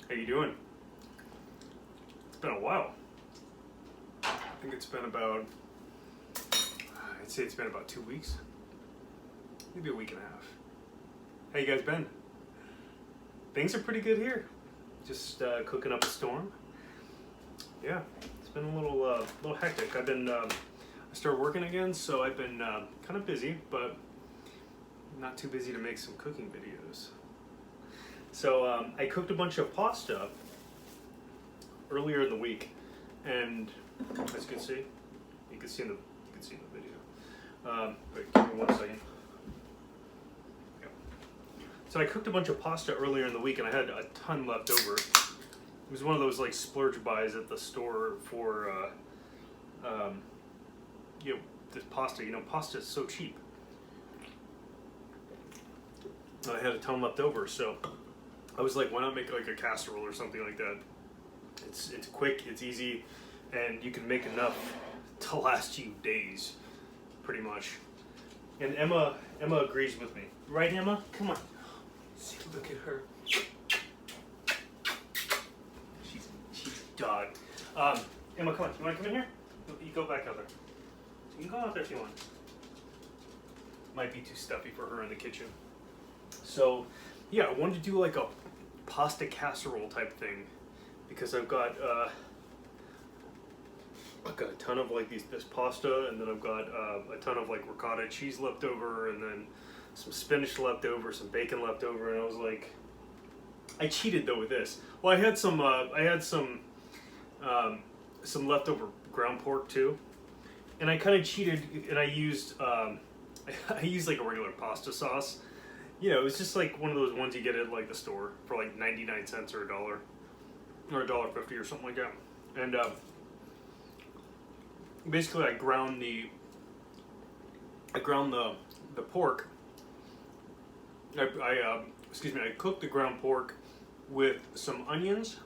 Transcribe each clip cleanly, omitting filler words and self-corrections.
How you doing? It's been a while. I think it's been about, I'd say it's been about 2 weeks. Maybe a week and a half. How you guys been? Things are pretty good here. Just cooking up a storm. Yeah, it's been a little hectic. I've been, I started working again, so I've been kind of busy, but not too busy to make some cooking videos. So I cooked a bunch of pasta earlier in the week, and as you can see, in the video. Wait, give me 1 second. Yeah. So I cooked a bunch of pasta earlier in the week, and I had a ton left over. It was one of those like splurge buys at the store for this pasta. You know, pasta is so cheap. I had a ton left over, so I was like, why not make like a casserole or something like that? It's quick, it's easy, and you can make enough to last you days, pretty much. And Emma agrees with me, right, Emma? Come on. See, look at her. She's a dog. Emma, come on. You want to come in here? You go back out there. You can go out there if you want. Might be too stuffy for her in the kitchen. So, yeah, I wanted to do like a pasta casserole type thing because I've got a ton of like this pasta, and then I've got a ton of like ricotta cheese left over, and then some spinach left over, some bacon left over, and I was like, I cheated though with this. Well, I had some leftover ground pork too, and I kind of cheated, and I used like a regular pasta sauce. You know, it was just like one of those ones you get at like the store for like 99 cents or $1 or $1.50 or something like that. And basically I ground the pork. I cooked the ground pork with some onions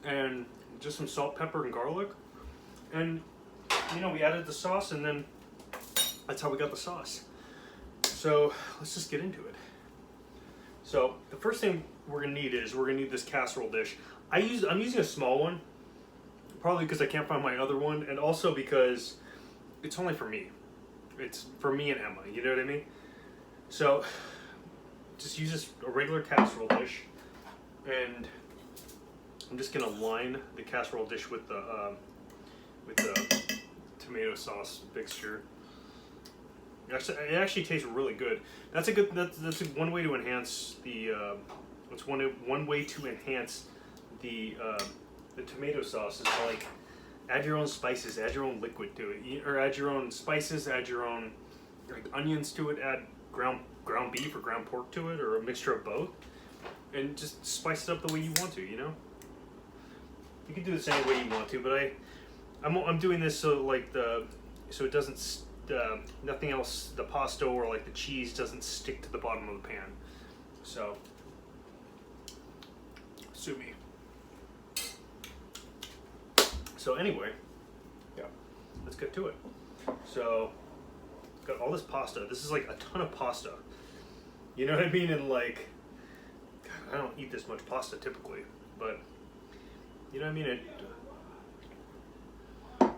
and just some salt, pepper, and garlic. And you know, we added the sauce, and then that's how we got the sauce. So let's just get into it. So the first thing we're gonna need this casserole dish. I'm using a small one, probably because I can't find my other one, and also because it's only for me. It's for me and Emma. You know what I mean? So just use a regular casserole dish, and I'm just gonna line the casserole dish with the tomato sauce mixture. It actually tastes really good. That's one way to enhance the. One way to enhance the tomato sauce is to like add your own spices, add your own liquid to it, or add your own spices, add your own like onions to it, add ground beef or ground pork to it, or a mixture of both, and just spice it up the way you want to. You know, you can do this any way you want to, but I'm doing this so it doesn't. Nothing else, the pasta or like the cheese doesn't stick to the bottom of the pan. So, sue me. So anyway, yeah, let's get to it. So, got all this pasta. This is like a ton of pasta. You know what I mean? And like, God, I don't eat this much pasta typically, but you know what I mean? I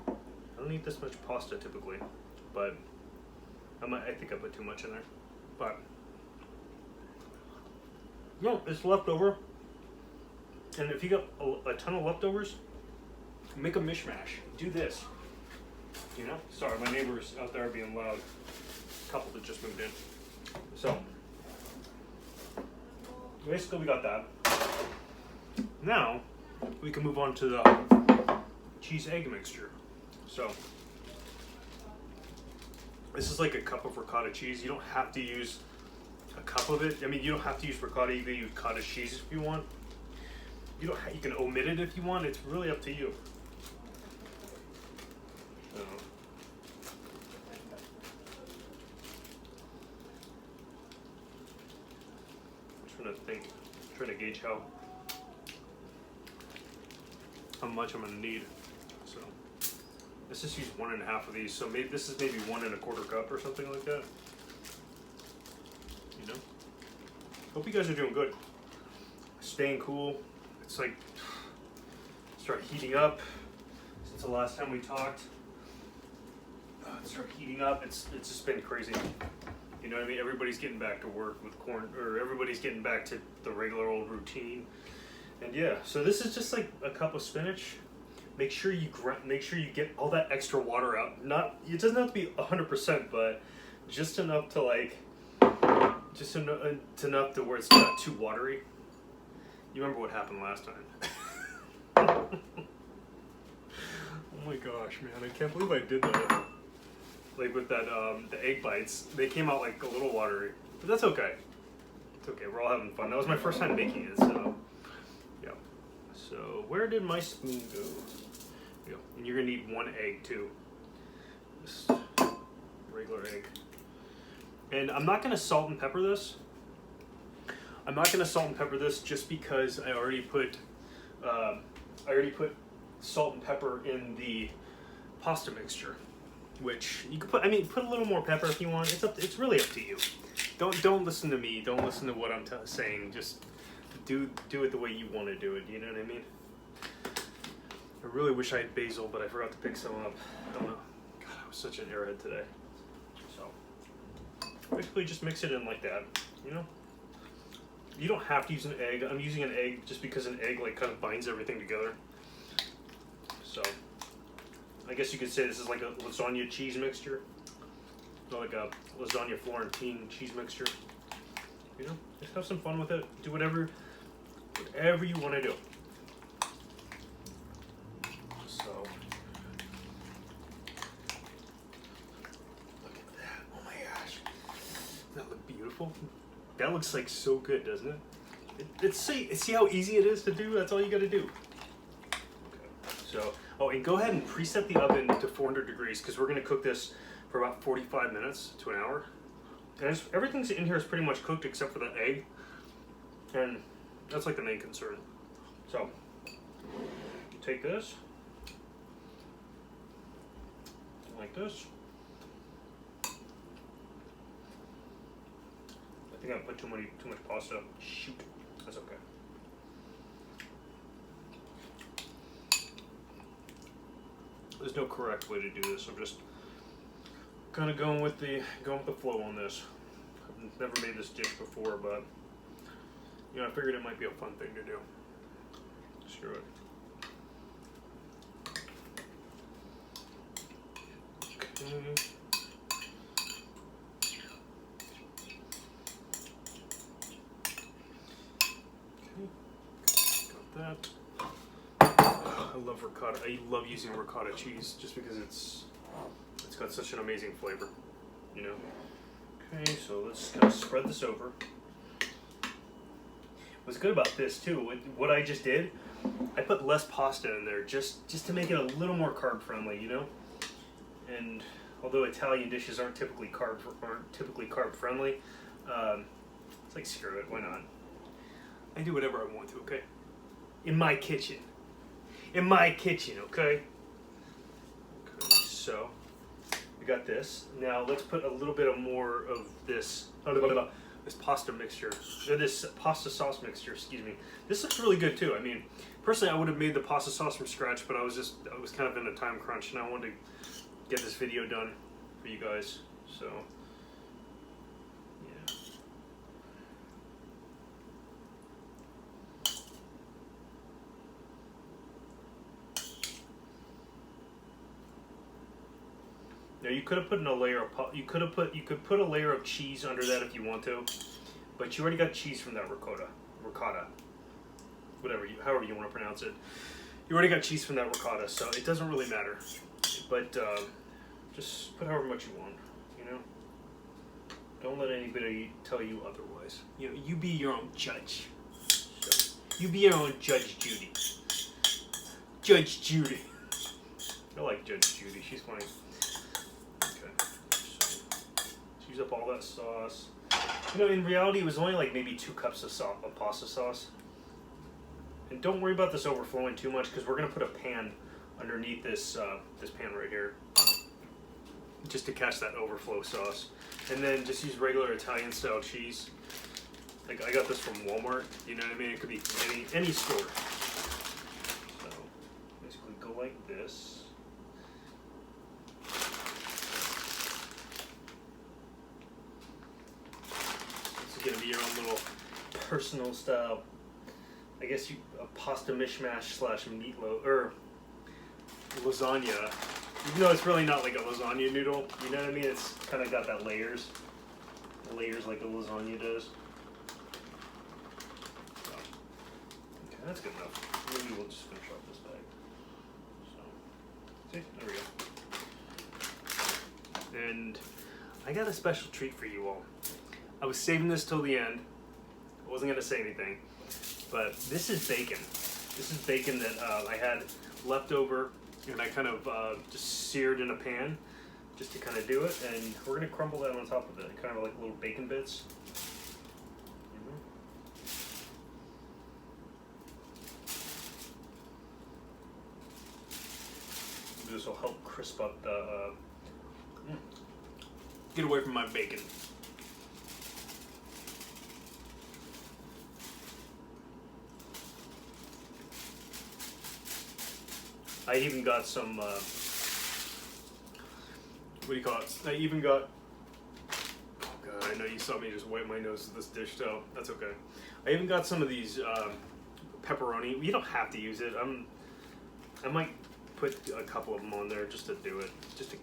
don't eat this much pasta typically. But I think I put too much in there. But no, it's leftover. And if you got a ton of leftovers, make a mishmash. Do this. You know? Sorry, my neighbor's out there being loud. A couple that just moved in. So basically we got that. Now we can move on to the cheese egg mixture. So this is like a cup of ricotta cheese. You don't have to use a cup of it. I mean, you don't have to use ricotta. You can use cottage cheese if you want. You can omit it if you want. It's really up to you. So, I'm trying to gauge how much I'm gonna need. So. Let's just use 1.5 of these. So maybe this is maybe 1 1/4 cup or something like that. You know. Hope you guys are doing good. Staying cool. It's like start heating up since the last time we talked. It started heating up. It's just been crazy. You know what I mean? Everybody's getting back to work with corn, or everybody's getting back to the regular old routine. And yeah, so this is just like a cup of spinach. Make sure you get all that extra water out. Not, it doesn't have to be 100%, but just enough to like, just enough to where it's not too watery. You remember what happened last time? Oh my gosh, man! I can't believe I did that. Like with that, the egg bites, they came out like a little watery, but that's okay. It's okay. We're all having fun. That was my first time making it, so yeah. So where did my spoon go? There you go. And you're gonna need 1 egg too. Just regular egg. And I'm not gonna salt and pepper this. I'm not gonna salt and pepper this just because I already put salt and pepper in the pasta mixture. Which you could put. I mean, put a little more pepper if you want. It's really up to you. Don't listen to me. Don't listen to what I'm saying. Just do it the way you want to do it. You know what I mean? I really wish I had basil, but I forgot to pick some up. I don't know. God, I was such an airhead today. So basically, just mix it in like that. You know. You don't have to use an egg. I'm using an egg just because an egg like kind of binds everything together. So. I guess you could say this is like a lasagna cheese mixture. Not like a lasagna Florentine cheese mixture. You know, just have some fun with it. Do whatever you want to do. So, look at that. Oh my gosh. Doesn't that look beautiful? That looks like so good, doesn't it? See how easy it is to do? That's all you got to do. Okay, so. Oh, and go ahead and preset the oven to 400 degrees because we're going to cook this for about 45 minutes to an hour. And everything's in here is pretty much cooked except for the egg. And that's like the main concern. So, take this. Like this. I think I put too much pasta. Shoot. That's okay. There's no correct way to do this. I'm just kind of going with the flow on this. I've never made this dish before, but you know, I figured it might be a fun thing to do. Screw it. Okay. Got that. I love ricotta. I love using ricotta cheese just because it's got such an amazing flavor, you know. Okay, so let's kind of spread this over. What's good about this too, what I just did, I put less pasta in there just to make it a little more carb friendly, you know. And although Italian dishes aren't typically carb friendly, it's like screw it, why not? I do whatever I want to, okay? In my kitchen. In my kitchen, okay? Okay, so we got this. Now let's put a little bit of more of this, this pasta mixture, or this pasta sauce mixture, excuse me. This looks really good too. I mean, personally I would have made the pasta sauce from scratch, but I was kind of in a time crunch and I wanted to get this video done for you guys, so yeah. Now you could have put in a layer of you could put a layer of cheese under that if you want to, but you already got cheese from that ricotta, however you want to pronounce it. You already got cheese from that ricotta, so it doesn't really matter. But just put however much you want, you know. Don't let anybody tell you otherwise. You know, you be your own judge. So, you be your own Judge Judy. Judge Judy. I like Judge Judy. She's funny. Use up all that sauce. You know, in reality, it was only like maybe 2 cups of pasta sauce. And don't worry about this overflowing too much because we're gonna put a pan underneath this this pan right here, just to catch that overflow sauce. And then just use regular Italian style cheese. Like I got this from Walmart. You know what I mean? It could be from any store. this. This is gonna be your own little personal style. I guess a pasta mishmash slash meatloaf or lasagna. Even though it's really not like a lasagna noodle, you know what I mean? It's kind of got that layers like a lasagna does. So, okay, that's good enough. Maybe we'll just finish off this bag. So, see, there we go. And I got a special treat for you all. I was saving this till the end. I wasn't gonna say anything, but this is bacon. This is bacon that I had left over, and I kind of just seared in a pan just to kind of do it, and we're going to crumble that on top of it, kind of like little bacon bits. This will help crisp up the... Get away from my bacon. I even got some, what do you call it? I even got, oh god, I know you saw me just wipe my nose with this dish, so that's okay. I even got some of these pepperoni. You don't have to use it. I might put a couple of them on there just to do it, just to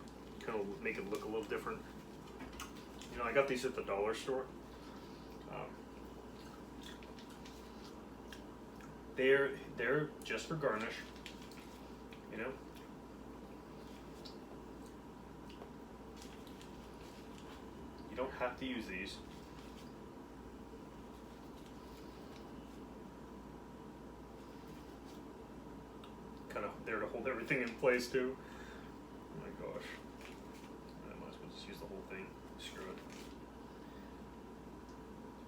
kind of make it look a little different. You know, I got these at the dollar store. They're just for garnish. You know, you don't have to use these. Kind of there to hold everything in place too. Oh my gosh, I might as well just use the whole thing. Screw it.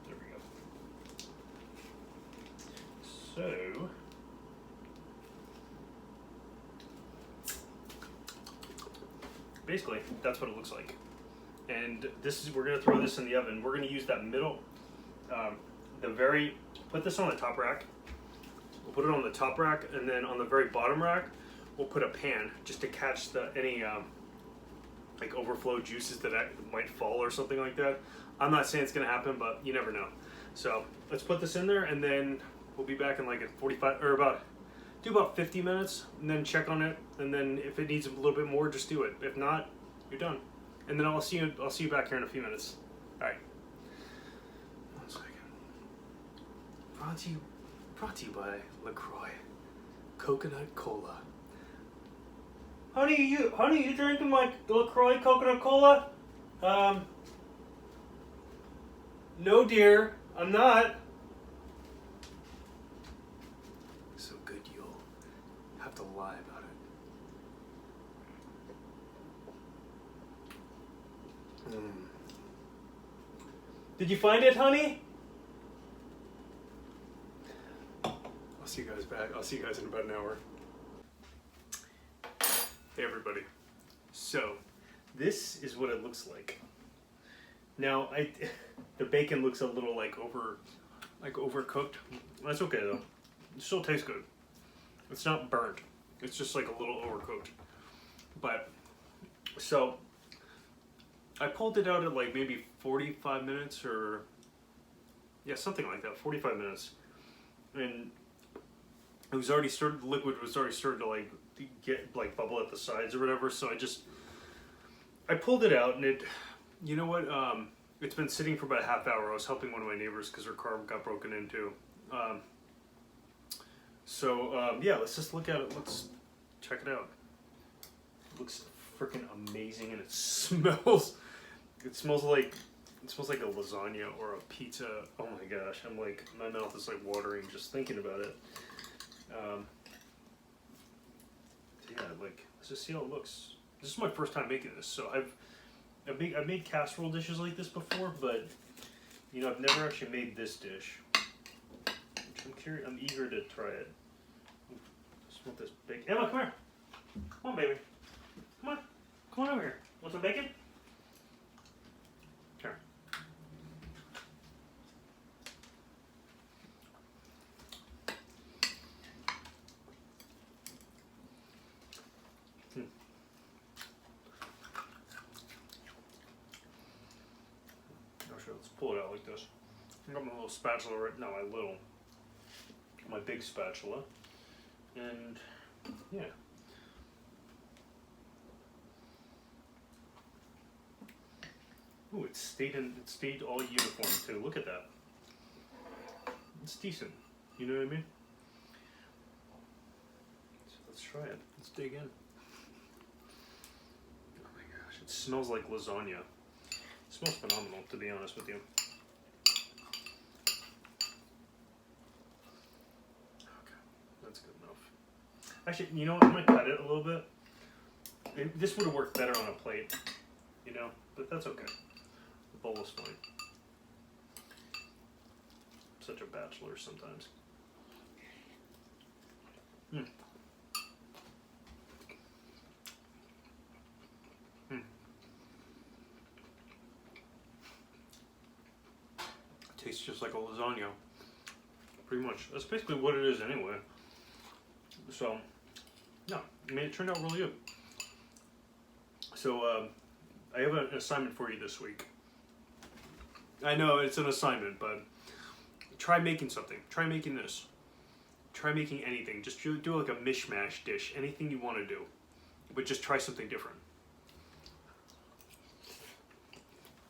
There we go. So. Basically, that's what it looks like. And this is, we're gonna throw this in the oven. We're gonna use that middle, put this on the top rack. We'll put it on the top rack, and then on the very bottom rack, we'll put a pan just to catch any like overflow juices that might fall or something like that. I'm not saying it's gonna happen, but you never know. So let's put this in there, and then we'll be back in like at 45 or about 50 minutes, and then check on it, and then if it needs a little bit more, just do it. If not, you're done. And then I'll see you back here in a few minutes. All right. 1 second. Brought to you by LaCroix Coconut Cola. Honey, you drinking my LaCroix Coconut Cola? No, dear, I'm not. To lie about it. Did you find it, honey? I'll see you guys back. I'll see you guys in about an hour. Hey everybody. So, this is what it looks like. Now, the bacon looks a little like overcooked. That's okay though. It still tastes good. It's not burnt. It's just like a little overcooked. But, so, I pulled it out at like maybe 45 minutes or, yeah, something like that, 45 minutes. And it was already started, the liquid was already starting to like get like bubble at the sides or whatever. So I pulled it out, and it, you know what, it's been sitting for about a half hour. I was helping one of my neighbors because her car got broken into. Yeah, let's just look at it. Let's check it out. It looks freaking amazing, and it smells like a lasagna or a pizza. Oh my gosh, my mouth is like watering just thinking about it. Yeah, like, let's just see how it looks. This is my first time making this, so I've made casserole dishes like this before, but you know, I've never actually made this dish. I'm eager to try it. Just want this bacon. Emma, come here. Come on, baby. Come on over here. Want some bacon? Here. this. I got my little spatula right now, my big spatula, and yeah. Ooh, it stayed all uniform too. Look at that. It's decent. You know what I mean? So let's try it. Let's dig in. Oh my gosh, it smells like lasagna. It smells phenomenal, to be honest with you. Okay, that's good enough. Actually, you know what? I'm gonna cut it a little bit. This would have worked better on a plate, you know, but that's okay. The bowl is fine. Such a bachelor sometimes. Mm. Mm. Tastes just like a lasagna. Pretty much. That's basically what it is anyway. So, yeah, I mean, it turned out really good. So, I have an assignment for you this week. I know it's an assignment, but try making something. Try making this. Try making anything. Just do like a mishmash dish. Anything you want to do. But just try something different.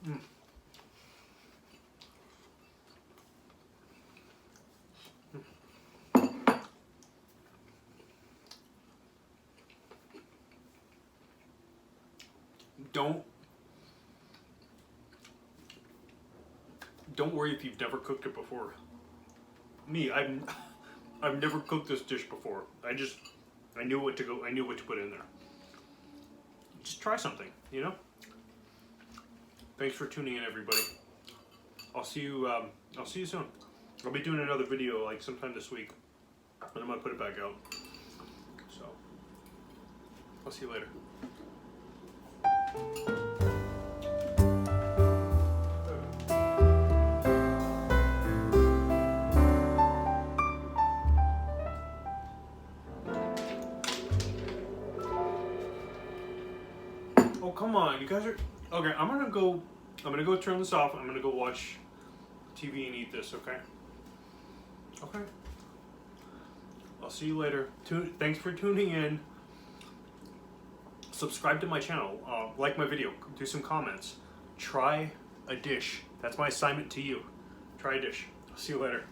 Mm. Don't worry if you've never cooked it before. Me, I've never cooked this dish before. I knew what to put in there. Just try something, you know? Thanks for tuning in, everybody. I'll see you soon. I'll be doing another video like sometime this week, and I'm gonna put it back out. So I'll see you later. Oh, come on, you guys are okay. I'm gonna go turn this off. I'm gonna go watch TV and eat this. Okay. Okay. I'll see you later. Thanks for tuning in. Subscribe to my channel. Like my video. Do some comments. Try a dish. That's my assignment to you. Try a dish. I'll see you later.